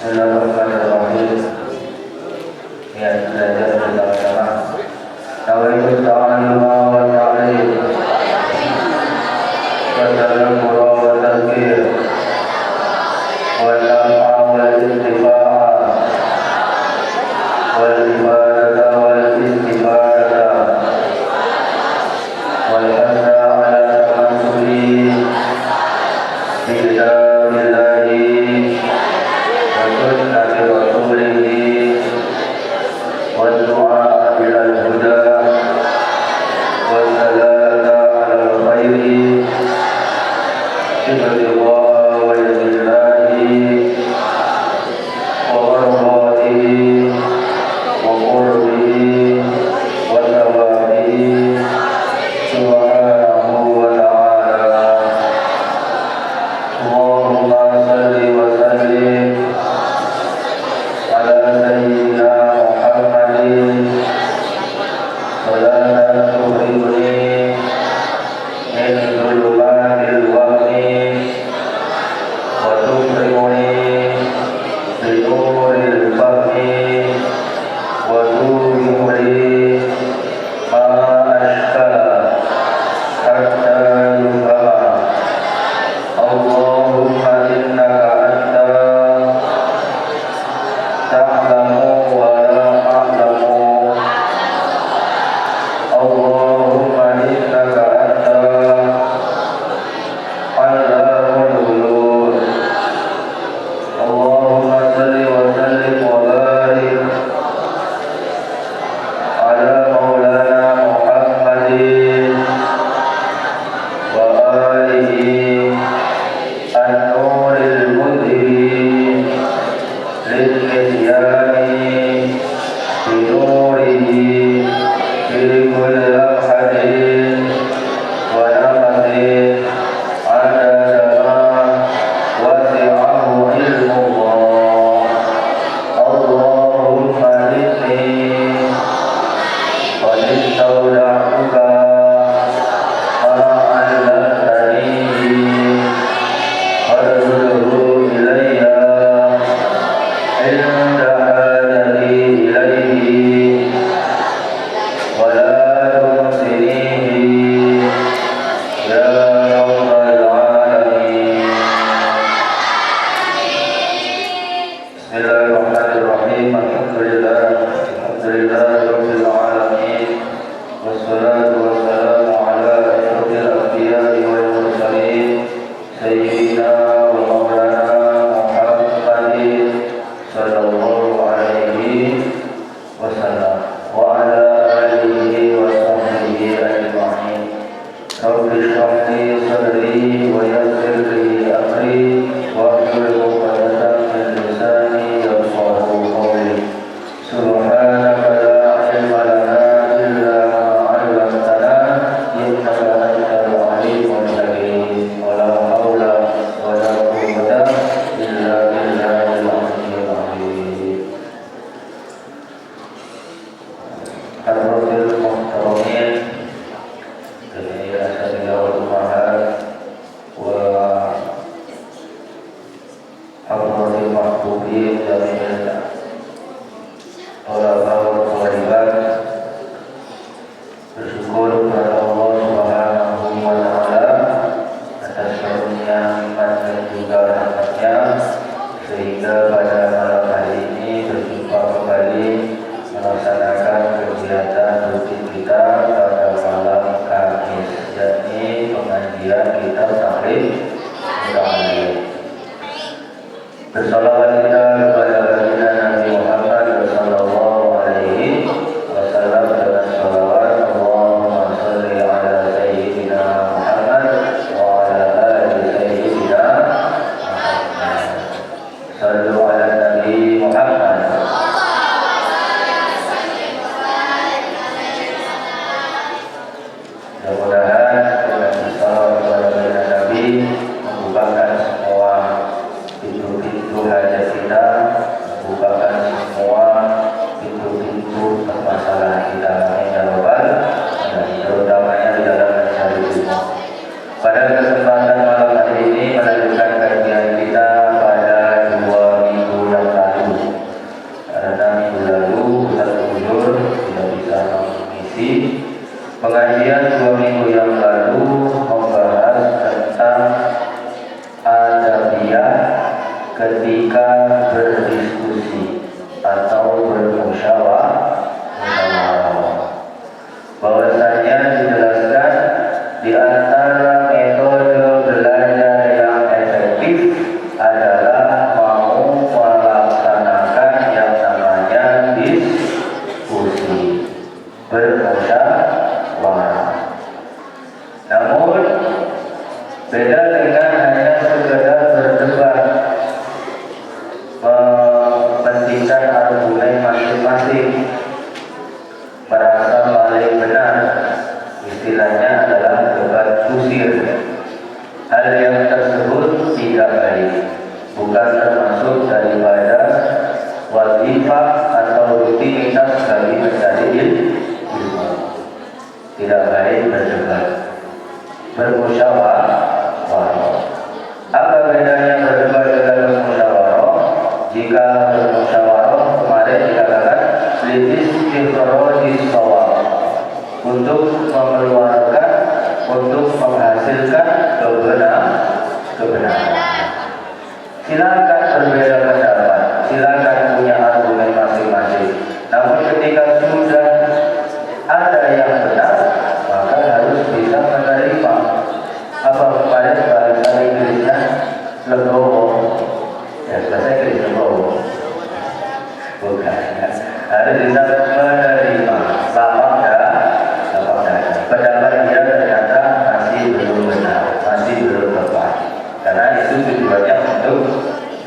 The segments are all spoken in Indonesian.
Bismillahirrahmanirrahim. Ya, belajar bersama-sama. Nawaitu ta'aluma wa ta'lim wa tadabbura wa tadhkir wa nafa'a wal intifa'a wal ibadata wal istifadata wal hasa ala tamassuki bi kitabillahi sunnati rasulih wa du'a ila al-huda wa salata ala al-khairi ibadillah wa yadillahi wa warḍatihi wa qurbihi wa tawabihi subhanahu wa ta'ala. Allahumma salli wa sallim ala sayyidina Muhammadin salatan tuhribuni min dhulumatil wahmi wa tukrimuni bi nuril fahmi wa tughni ma ashkala hatta yufhama. Allahumma innaka anta ta'lamu wa la a'lamu. Allahumma innaka anta allamul ghuyub. Allahumma salli wa sallim wa barik ala maulana Muhammadin wa alihi an-nuril mudhiri lil-misyani bi nurihi fi kulli lamhatin wa nafhatin adada ma wasi'ahu ilmullah. Allahumma inni qad istawda'tuka ma 'allamtani farudhu ilayya inda hajati ilayhi wa la tunsinihi ya rabbal alamin. Bismillahirrahmanirrahim. Alhamdulillah rabbil alamin. Wassalatu wassalamu ala asyrafil anbiya'i wal mursalin sayyidina wa maulana Muhammadin sallallahu alaihi wasallam wa ala alihi wa sahbihi ajma'in. Rabbi shrah li sadri wa yassir li amri wahlul 'uqdatam min lisani yafqahu qawli. Subhanaka la ilma lana illa ma 'allamtana innaka antal alimul hakim. Wa la haula wa la quwwata illa billahil aliyyil azim. Al-Rasul Muhtaramin Jadi asal wal umahat wa al-Rasul Mahbubin Jamil Ulama wa Tuhan. Bersyukur kepada Allah Subhanahu wa ta'ala atas karunia nikmat dan juga rahmatnya sehingga pada malam hari ini berjumpa kembali melaksanakan kegiatan rutin kita pada malam Kamis, yakni pengajian kitab Tahrif Muta'allim. Bersalawat kita kepada baginda Nabi Muhammad sallallahu alaihi wasallam dengan salawat Allahumma shalli ala sayyidina Muhammad wa ala ali sayyidina Muhammad. Sallu ala Nabi Muhammad. Mudah-mudahan dengan salam kepada Nabi membukakan semua pintu-pintu hajat ketika berdiskusi atau bermusyawarah, bahwasanya dijelaskan di antara metode belajar yang efektif adalah mau melaksanakan yang namanya diskusi, bermusyawarah. Namun beda dengan hanya sekedar berdebat, mementingkan argumen masing-masing, merasa paling benar. Istilahnya adalah debat kusir. Hal yang tersebut tidak baik, bukan termasuk daripada wazifah atau rutinitas bagi pencari ilmu. Tidak baik berdebat, bermusyawarah. Apa bedanya berdebat dengan bermusyawarah? Jika bermusyawarah kemarin dikatakan liistikhrajis shawab, untuk mengeluarkan, untuk menghasilkan kebenaran. Silakan berbeda pendapat, silakan punya argumen masing-masing. Namun ketika sudah ada yang benar, maka harus bisa menerima. Apa kemarin bahasa Inggrisnya legowo? Ya, bahasa Inggris legowo. Bukan, ya. Harus bisa menerima. Lapang dada. Pendapat dia ternyata masih belum benar, masih belum tepat. Karena itu tujuannya untuk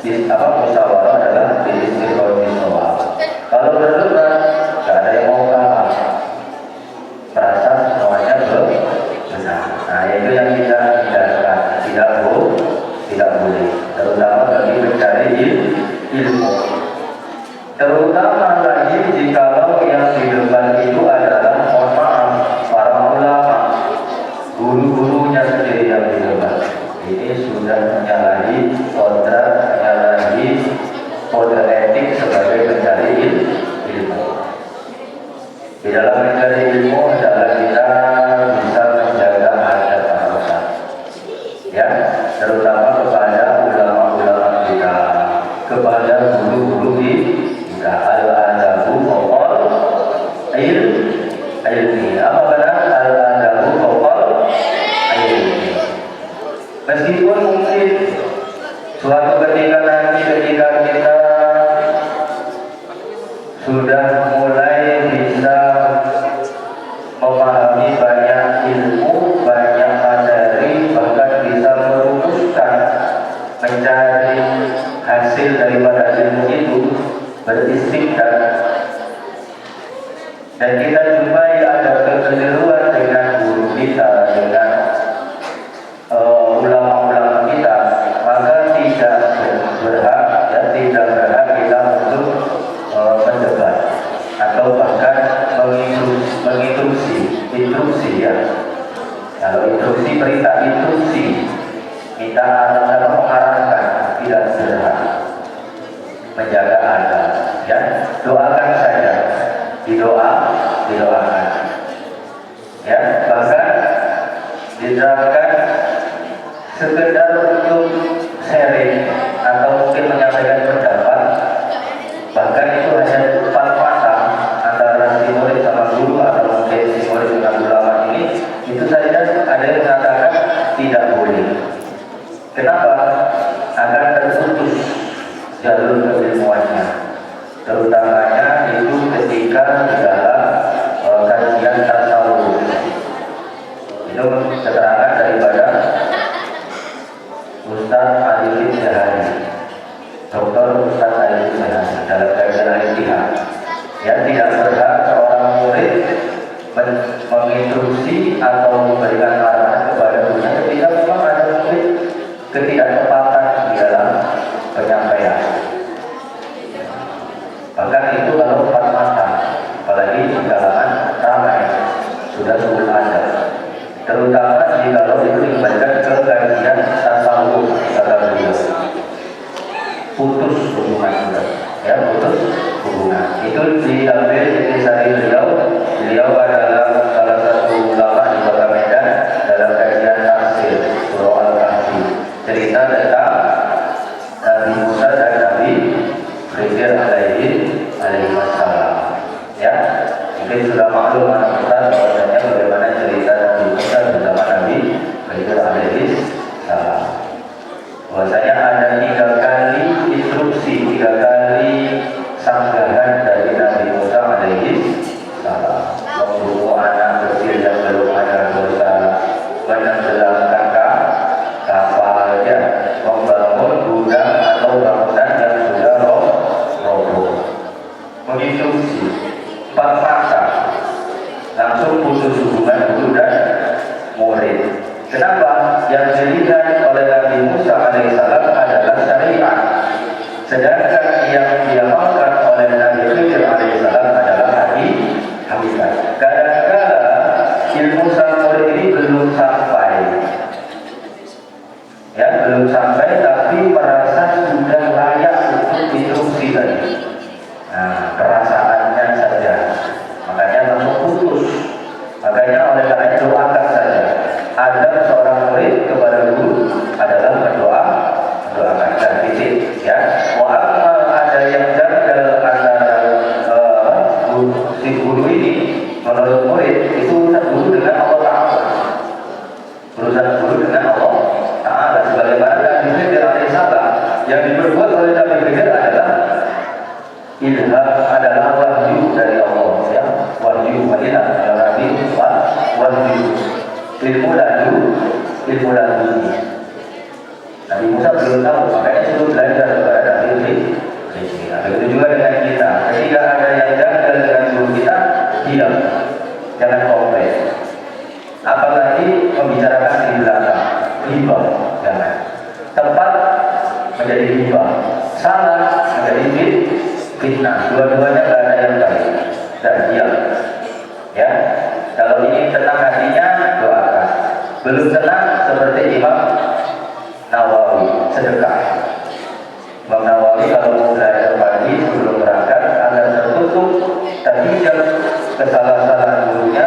musyawarah adalah istikhrajis shawab. Kalau berdebat, nggak ada yang mau kalah, merasa semuanya benar. Nah, itu yang kita hindarkan. Tidak boleh, terutama bagi pencari ilmu. Terutama lagi jikalau yang di depan itu adalah, mohon maaf, para ulama, guru-gurunya sendiri yang di depan. Ini sudah menyalahi kontrak, menyalahi kode etik sebagai pencari ilmu. Di dalam mencari ilmu adalah kita bisa menjaga adab manusia, ya, terutama kepada ulama-ulama kita, kepada guru-guru kita. Al-adabu fawqal ilmi. Apa benar? Al-adabu fawqal ilmi. Meskipun mungkin suatu ketika nanti, ketika kita sudah mulai bisa memahami banyak ilmu, banyak materi, bahkan bisa merumuskan, mencari hasil daripada ilmu itu, beristikhdar, dan kita jumpai ada kekeliruan dengan guru kita, dengan ulama-ulama kita, maka tidak berhak kita untuk mendebat atau bahkan instruksi, ya. Kalau instruksi, perintah instruksi, minta mengarahkan, tidak berhak. Menjaga adab, ya. Doakan saja, didoakan, ya. Bahkan diterapkan sekedar untuk sharing atau mungkin menyampaikan pendapat, bahkan itu hanya 4 mata antara si murid sama guru, atau mungkin si murid dengan ulama ini, itu saja ada yang mengatakan tidak boleh. Kenapa? Akan terputus jalur keilmuannya, terutamanya itu ketika dalam kajian tasawuf. Itu keterangan daripada Ustaz Ali Jahari, Dr. Ustaz Ali Jahari, dalam kajian al-Ittihad. Ya, tidak berhak seorang murid menginstruksi atau memberikan arahan kepada gurunya ketika memang ada mungkin ketidaktepatan di dalam penyampaian. Bahkan itu kalau 4 mata, apalagi di kalangan ramai, sudah sulit ada. Terutama jika itu dikembalikan ke kajian tasawuf, kata beliau, putus hubungan sudah, ya, putus hubungan. Itu diambil dari beliau adalah salah satu ulama di Kota Medan dalam kajian tafsir surah Al-Kahfi, cerita tentang Nabi Musa dan Sedangkan yang diamalkan oleh Nabi Khidir alaihissalam adalah hakikat. Kadang-kala ilmu sang murid ini belum sampai, ya belum sampai, tapi merasa sudah layak untuk instruksi tadi. Nah, perasaannya saja, makanya langsung putus. Makanya oleh karena doakan saja. Ada seorang murid kepada guru adalah mendoakan dan titik, ya. Mu'amal ada yang janggal antara si guru ini menurut murid itu urusan guru dengan Allah Ta'ala. Urusan guru dengan Allah Ta'ala. Sebagaimana Nabi Khidir alaihissalam yang diperbuat oleh Nabi Khidir adalah ilham, adalah wahyu dari Allah, ya. Wahyu Madinah yang Nabi wahyu ilmu lalu Nabi Musa belum tahu, makanya suruh belajar kepada Nabi Khidir. Nah, begitu juga dengan kita. Ketika ada yang janggal dengan guru kita, diam, jangan komplain. Apalagi membicarakan di belakang, riba, jangan. Tepat menjadi riba, salah menjadi fitnah. Dua-duanya tidak ada yang baik. Dan diam, ya. Kalau ingin tenang hatinya, doakan. Belum tenang seperti Imam Nawawi, sedekah. Imam Nawawi kalau mau belajar pagi sebelum berangkat agar tertutup, terhijab kesalahan gurunya,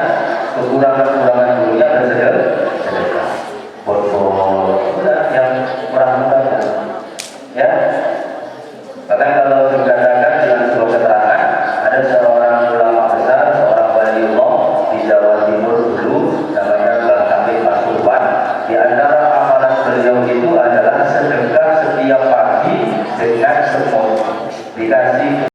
kekurangan gurunya, bersedekah. Botol, udah yang murah-murah, ya. Bahkan kalau dikatakan dalam sebuah keterangan, ada seorang ulama besar, seorang waliullah di Jawa Timur dulu, namanya Mbah Hamid Pasuruan. Di antara amalan beliau itu adalah sedekah setiap pagi dengan semut, dikasih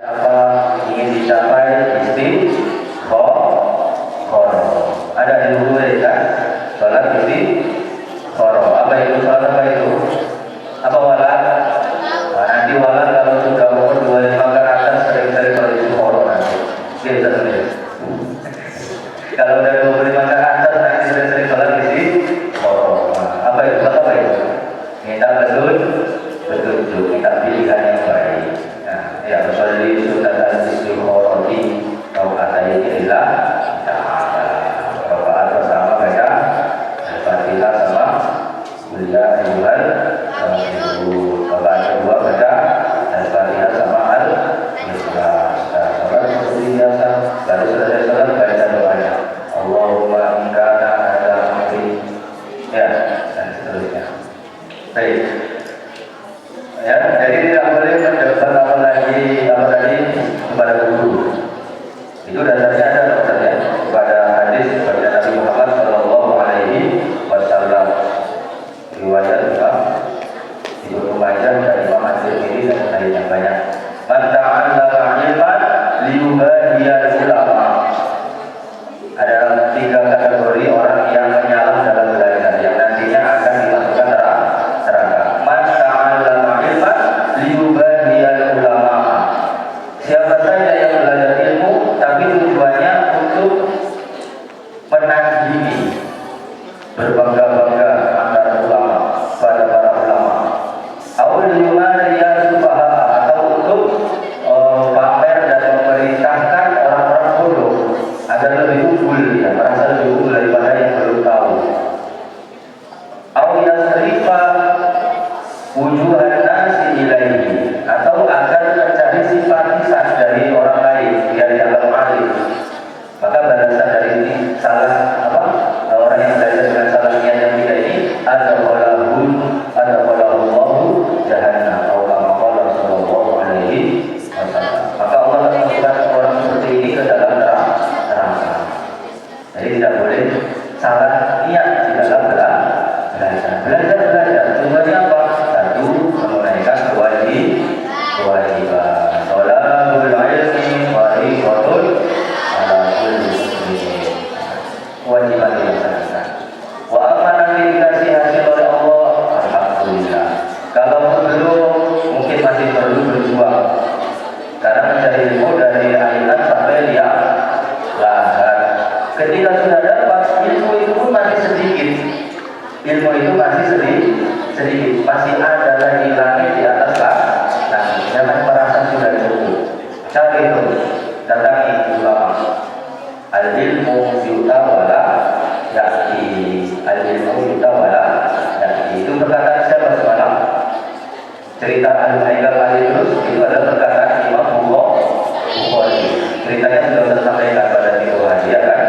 apa ingin dicapai istiqoroh. Ada di buku ya, sholat istiqoroh. Apa itu sholat, apa itu? Apa walat? Nah, nanti walat kalau sudah umur 25 ke atas sering-sering kalau istiqoroh nanti. Kita tulis. Kalau udah 25 ke atas nanti sering-sering sholat istiqoroh. Nah, apa itu? Apa itu? Minta betul, minta pilihan yang baik. Ya, bersolid sunatan istiqorohi kau kata ini adalah ta'ala. Rakaat pertama baca Al-Fatihah sama kuliah ayuhan itu. Rakaat kedua baca Al-Fatihah sama Al-Ikhlas. Salat seperti biasa. Baru selesai salat baca doanya. Allahumma ingkana ada amri. Ya, dan seterusnya. Baik. Ya, jadi tidak boleh mendebat apa tadi kepada guru. Itu dasarnya ada ya kepada hadis dari Nabi Muhammad Shallallahu Alaihi Wasallam, riwayat Ibnu Majah dan Imam Ahmad. yumariya sufaha, atau untuk pamer dan memerintahkan orang-orang bodoh agar lebih unggul, ya, merasa lebih unggul daripada yang belum tahu. Au yasrifa wujuhan nasi ilaihi, atau agar mencari simpatisan dari orang lain biar dianggap alim. Maka balasan dari ini salah apa? Orang yang belajar dengan salah niat yang tidak ini ada qalahullahu jahannam atau kama qala sallallahu alaihi wasallam. Maka Allah akan memasukkan orang seperti ini ke dalam neraka. Jadi tidak boleh salah niat di dalam belajar. Tujuannya apa? Satu, menunaikan kewajiban. Sholahul ilmi fardhun ala kulli muslimin. Kewajiban dilaksanakan. Wa amanah dikasih hasil oleh Allah, alhamdulillah. Kalau belum, mungkin masih perlu berjuang. Karena mencari ilmu dari ayat sampai lihat lahar. Ketika sudah dapat ilmu itu pun masih sedikit. Ilmu itu masih sedikit, masih ada lagi langit di atas langit. Jangan merasa sudah cukup. Cari terus, datangi ulama. Al-ilmu yutawala ya'ti. Al-ilmu yutawala ya'ti. Itu perkataan siapa semalam? Cerita Al-Haikal al-Idrus itu adalah perkataan Imam Bukhari. Ceritanya sudah tersampaikan pada video hari, ya kan?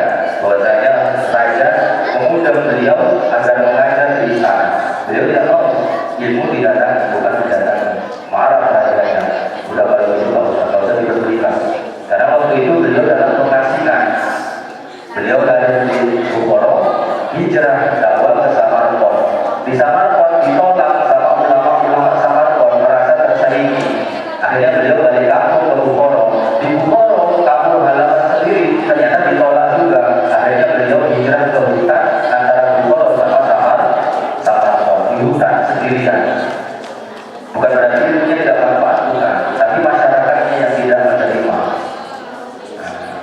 Bahwasanya raja mengundang beliau agar mengajar di istana. Beliau tidak mau, ilmu tidak ada, bukan mendatangi. Marah rajanya. Udah kalau itu nggak usah diperdulikan. Karena waktu itu beliau dalam pengasihan. Beliau dari Bukhara hijrah dakwah ke Samarkand. Di Samarkand ditolak sama ulama-ulama Samarkand, merasa tersaingi. Akhirnya beliau balik kampung ke Bukhara. Di Bukhara, kampung halaman sendiri, ternyata ditolak juga. Akhirnya beliau hijrah ke hutan antara Bukhara sama Samarkand, di hutan sendirian. Bukan berarti ilmunya tidak bermanfaat, bukan, tapi masyarakatnya yang tidak menerima.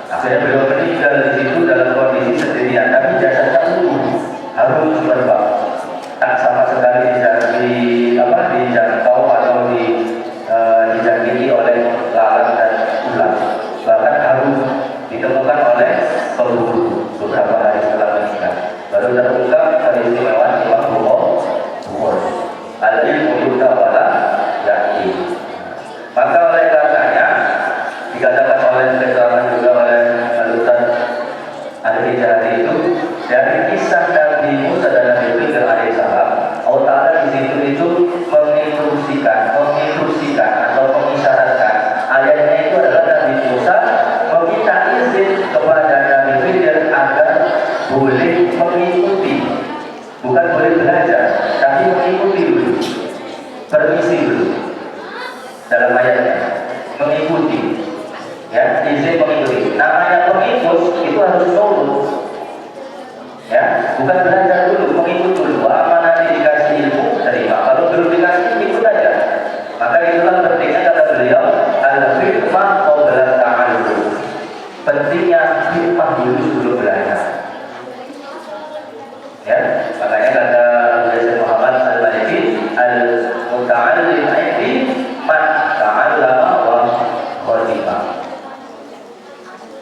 Akhirnya beliau meninggal di situ dalam kondisi sendirian, tapi jasadnya utuh, harus berbak, tak sama sekali dijangkau atau dijangkiti oleh lalat dan ular. Bahkan harus ditemukan oleh pemburu beberapa hari setelah meninggal. Baru terungkap keistimewaan Imam Bukhari. Al-ilmu yutawala ya'ti. Maka oleh karenanya dikatakan oleh keterangan juga oleh Al-Ustaz Al-Hijari itu dari kisah Nabi Musa dan Nabi Khidir alaihissalam, Allah Ta'ala di situ itu menginstruksikan atau mengisyaratkan. Ayatnya itu adalah Nabi Musa meminta izin kepada Nabi Khidir agar boleh mengikuti, bukan boleh belajar, tapi mengikuti dulu, permisi dulu. Dalam ayatnya mengikuti, ya, izin mengikuti. Namanya pengikut itu harus nurut, ya, bukan belajar dulu, mengikut dulu. Amanah dikasih ilmu, terima. Kalau belum dikasih, ikut aja. Maka itulah pentingnya kata beliau, al-hikmah qabla ta'allum. Pentingnya hikmah dulu sebelum belajar. Ya, makanya kata Syekh Muhammad Al-Maliki, al-muta'allim aidi man ta'allama wa khatiba.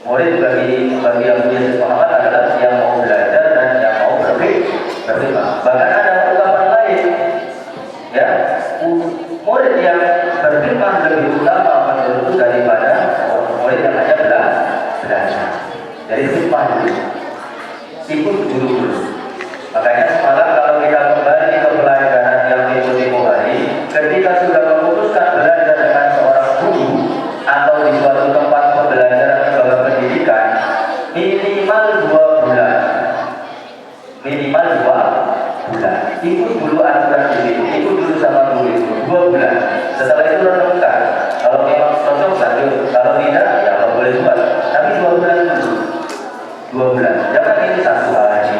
Murid bagi yang punya Syekh Muhammad adalah yang mau belajar dan yang mau berkhidmat. Bahkan ada ungkapan lain, ya, murid yang berkhidmat lebih utama menurutku daripada murid yang hanya belajar. Jadi khidmat dulu, ikut guru dulu. Makanya semalam kalau kita kembali ke pelajaran yang diikuti Bukhari, ketika sudah memutuskan belajar dengan seorang guru atau di suatu tempat pembelajaran atau pendidikan, minimal 2 bulan. Ikut dulu aturan di situ, ikut dulu sama guru itu 2 bulan. Setelah itu renungkan. Kalau memang cocok lanjut, kalau tidak ya nggak boleh buat. Tapi 2 bulan dulu. 2 bulan. Jangan ini 1 hari.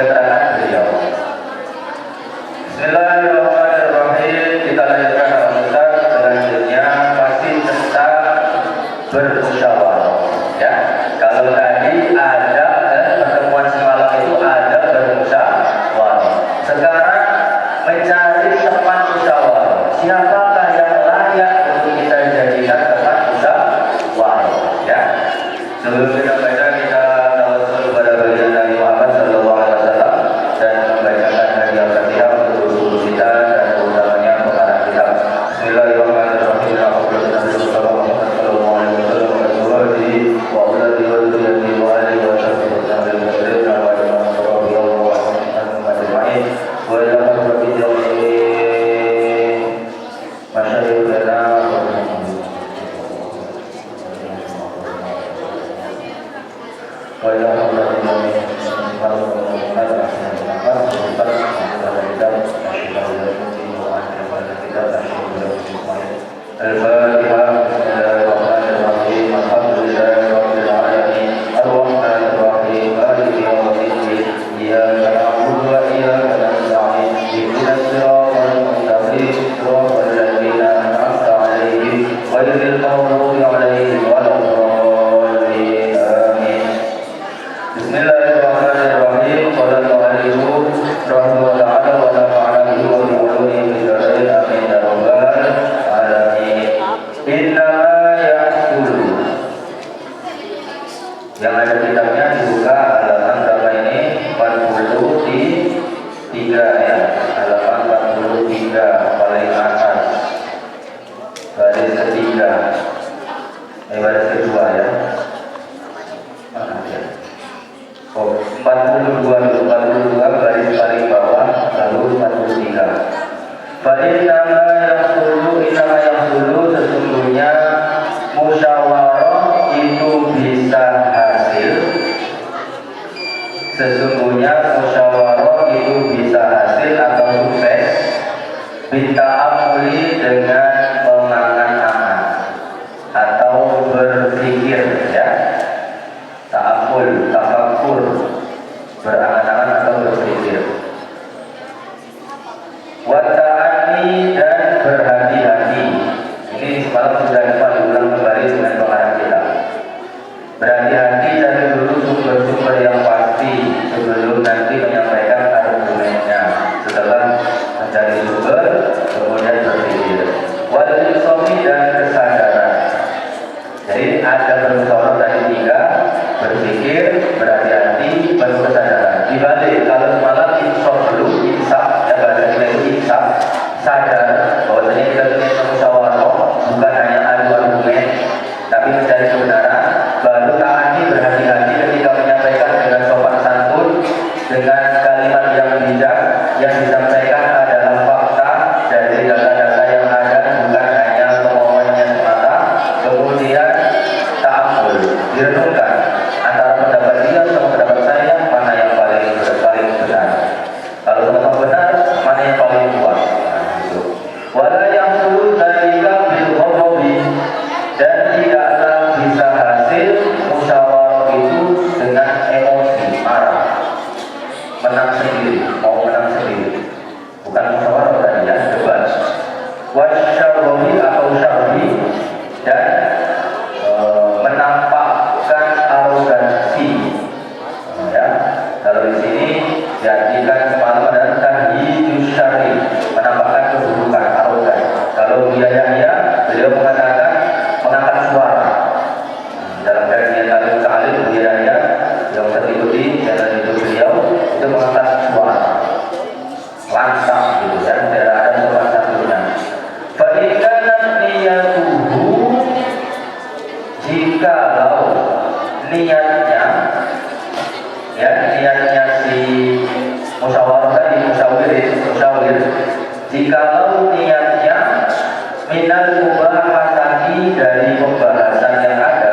keterangan beliau. Bismillahirrahmanirrahim. Kita lanjutkan Al-Ustaz. Selanjutnya masih tentang bermusyawarah. Ya, kalau tadi ada pertemuan semalam itu ada bermusyawarah. Sekarang mencari tempat musyawarah. Siapakah yang layak untuk kita jadikan tempat musyawarah? Ya, sebelum kita baca kita tawassul kepada baginda Nabi Muhammad SAW dan membacakan hadiah Fatihah untuk guru kita dan utamanya pengarang kitab. Bismillahirrahmanirrahim. Yang ada kitabnya dibuka halaman berapa ini? 43 ya, halaman 43 paling atas baris ketiga, baris kedua ya. Mana ya? Oh, 42 baris paling bawah, lalu 43. Inama yang dulu sesungguhnya musyawarah itu bisa hasil. Sesungguhnya musyawarah itu bisa hasil atau sukses bita'amuli dengan mengangan-angan atau berpikir ya. Ta'amul, tafakkur, berangan-angan atau berpikir. Wata'ani dan berhati-hati. Ini semalam sudah diulang kembali dengan pengarang kita. Berhati-hati dari dulu sumber-sumber yang pasti sebelum nanti menyampaikan argumennya. Setelah mencari sumber, kemudian berpikir. Wal-insomi dan kesadaran. Jadi ada bermusyawarah dari 3, berpikir, berhati-hati, baru kesadaran. Dibalik kalau semalam insof dulu, insaf, ya bahasa kita itu insaf, sadar bahwasanya kita punya musyawarah bukan hanya adu argumen, tapi mencari kebenaran. Baru taati, berhati-hati ketika menyampaikan dengan sopan santun, dengan kalimat yang bijak, yang disampaikan adalah fakta dari data-data yang ada, bukan hanya kemauannya semata. Kemudian ta'amul, direnungkan antara pendapat dia sama pendapat saya, mana yang paling benar. Kalau sama benar, mana yang paling kuat. Wala yang dulu dalika bil ghadabi, dan tidaklah bisa hasil musyawarah itu dengan emosi, marah, menang sendiri, mau menang sendiri. Bukan musyawarah tadi ya, debat. Wasyarrohi atau syarhi, dan menampakkan arogansi. Ya, kalau di sini diartikan semalam adalah tahyidus syar'i, menampakkan keburukan, arogan. Kalau dia Yahya, beliau mengatakan mengangkat suara. Dalam kajian talim dia Yahya yang terikuti jalan hidup beliau itu mengangkat suara, lantang gitu ya, tidak ada sopan santunnya. Fa'inkanat niyatuhu, jikalau niatnya, ya niatnya si musyawarah tadi, musyawir, jikalau niatnya minal mubahasati, dari pembahasan yang ada,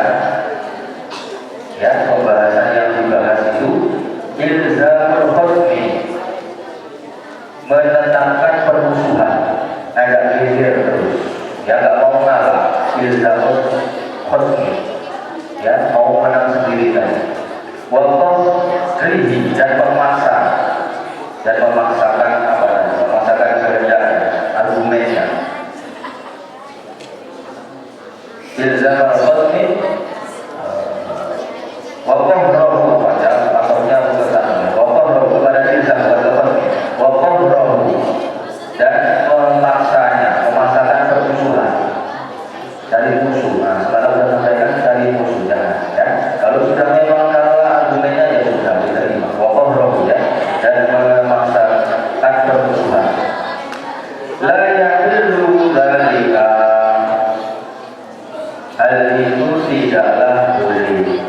ya pembahasan yang dibahas itu ilzamul khusmi, menetapkan permusuhan, agak geger terus, ya nggak mau ngalah, ilzamul khusmi, ya mau menang sendiri tadi. Wallah rihi, dan memaksa dan memaksakan memaksakan kehendaknya, argumennya. Ilzam al-khatmi waqaf rohu pada maksudnya bukan waqaf rohu kepada ilzam al-khatmi waqaf rohu dan memaksakan permusuhan dari musuh. Nah, sekarang sudah sampaikan dari musuh jangan ya. Kalau sudah memang kalah argumennya ya sudah diterima. Waqaf rohu ya dan memaksakan permusuhan. La yahillu dzalika, hal itu tidaklah boleh.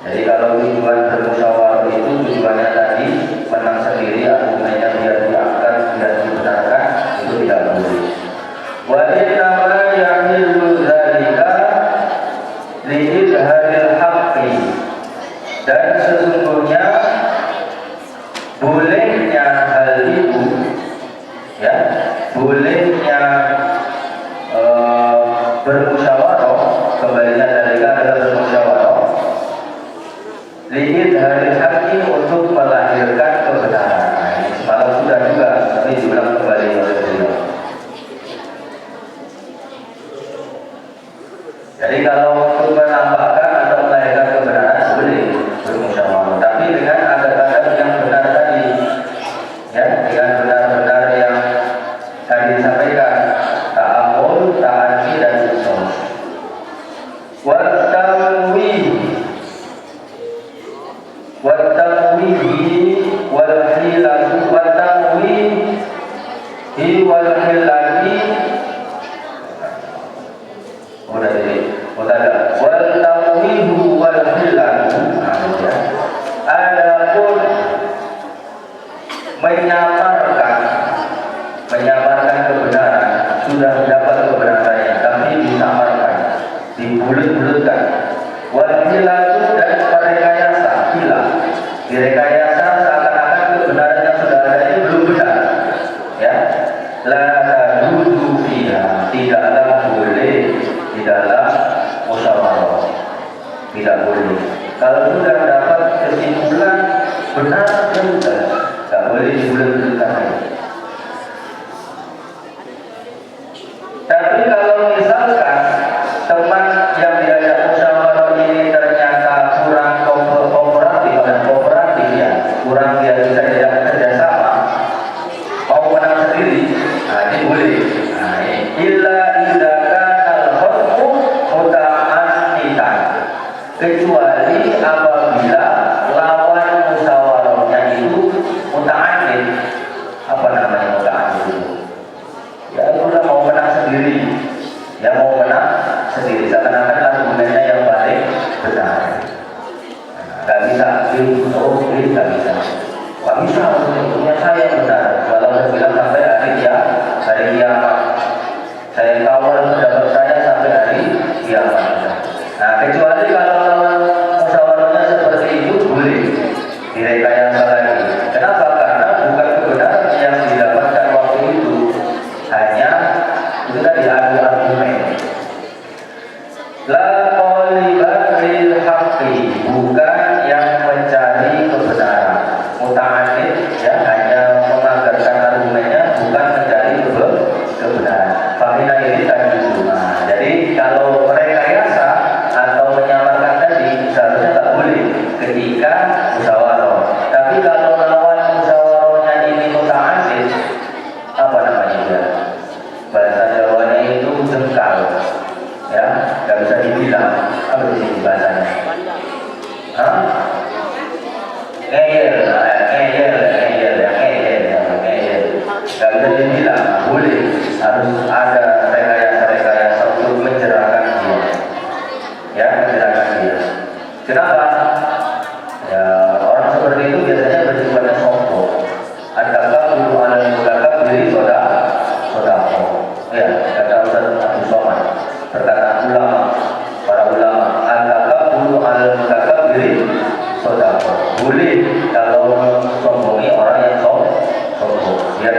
Jadi kalau tujuan bermusyawarah itu tujuannya tadi menang sendiri, argumennya biar diangkat, biar dibenarkan, itu tidak boleh. Wa innama yahillu dzalika li'idharil haqqi, dan sesungguhnya bolehnya hal itu ya, bolehnya bermusyawarah, kembalinya dari adalah bermusyawarah li'idharil haqqi, untuk melahirkan kebenaran. Nah, ini semalam sudah juga, tapi diulang kembali oleh beliau. Jadi kalau untuk menambahkan atau melahirkan kebenaran boleh bermusyawarah, tapi dengan adab-adab yang benar tadi ya, dengan benar-benar yang tadi disampaikan, ta'amul, ta'anfi dan usul. Watamwihi walhilatu, watamwihi walhilati, udah jadi, udah ada. Watamwihu walhilatu, adapun menyamarkan kebenaran, sudah mendapat kebenarannya tapi disamarkan, dibulut-bulutkan. Walhilatu, dan merekayasa, hila, direkayasa seakan-akan kebenaran yang sudah ada ini belum benar ya. La tadudu fiha, tidaklah boleh, tidaklah musyawarah, tidak boleh. Kalau sudah dapat kesimpulan benar, sudah tidak boleh dibulut-bulutkan lagi. Tapi kalau misalkan teman yang diajak musyawarah ini ternyata kurang kooperatif dan kooperatif ya, kurang dia bisa diajak kerjasama, mau menang sendiri, nah ini boleh. Nah, illa idza kana al-hukmu muta'annitan, kecuali apabila lawan musyawarahnya itu muta'annid. Apa namanya muta'annid itu? Ya itu udah mau menang sendiri, ya mau menang sendiri, seakan-akan argumennya yang paling benar. Gak bisa ini gak bisa. Gak bisa, punya saya benar. Kalau saya bilang sampai hari kiamat, saya kawal pendapat saya sampai hari kiamat. Nah, kecuali kalau lawan musyawarahnya seperti itu boleh direkayasa lagi. Kenapa? Karena bukan kebenaran yang didapatkan waktu itu, hanya itu tadi adu argumen. La qaliban lil haqqi, bukan yang mencari kebenaran. Muta'anid ya, hanya menganggarkan argumennya, bukan mencari kebenaran. Famina ini tadi. Nah, jadi kalau rekayasa atau menyamarkan tadi seharusnya tak boleh ketika musyawarah. Tapi kalau lawan musyawarahnya ini muta'anid, apa namanya ya? Bahasa Jawanya itu jengkal, ya, nggak bisa dibilang. Apa di sini bahasanya? Hah? Ngeyel, nggak bisa dibilang. Boleh, harus ada rekayasa untuk mencerahkan dia, ya, mencerahkan dia. Kenapa? Ya, orang seperti itu biasanya bersifatnya sombong. Adakah dulu ada yang mengatakan diri sodako, ya, kata Ustaz Abu Somad, berkata para ulama, adakah dulu ada yang mengatakan diri sodako, boleh kalau sombongi orang yang sombong, biar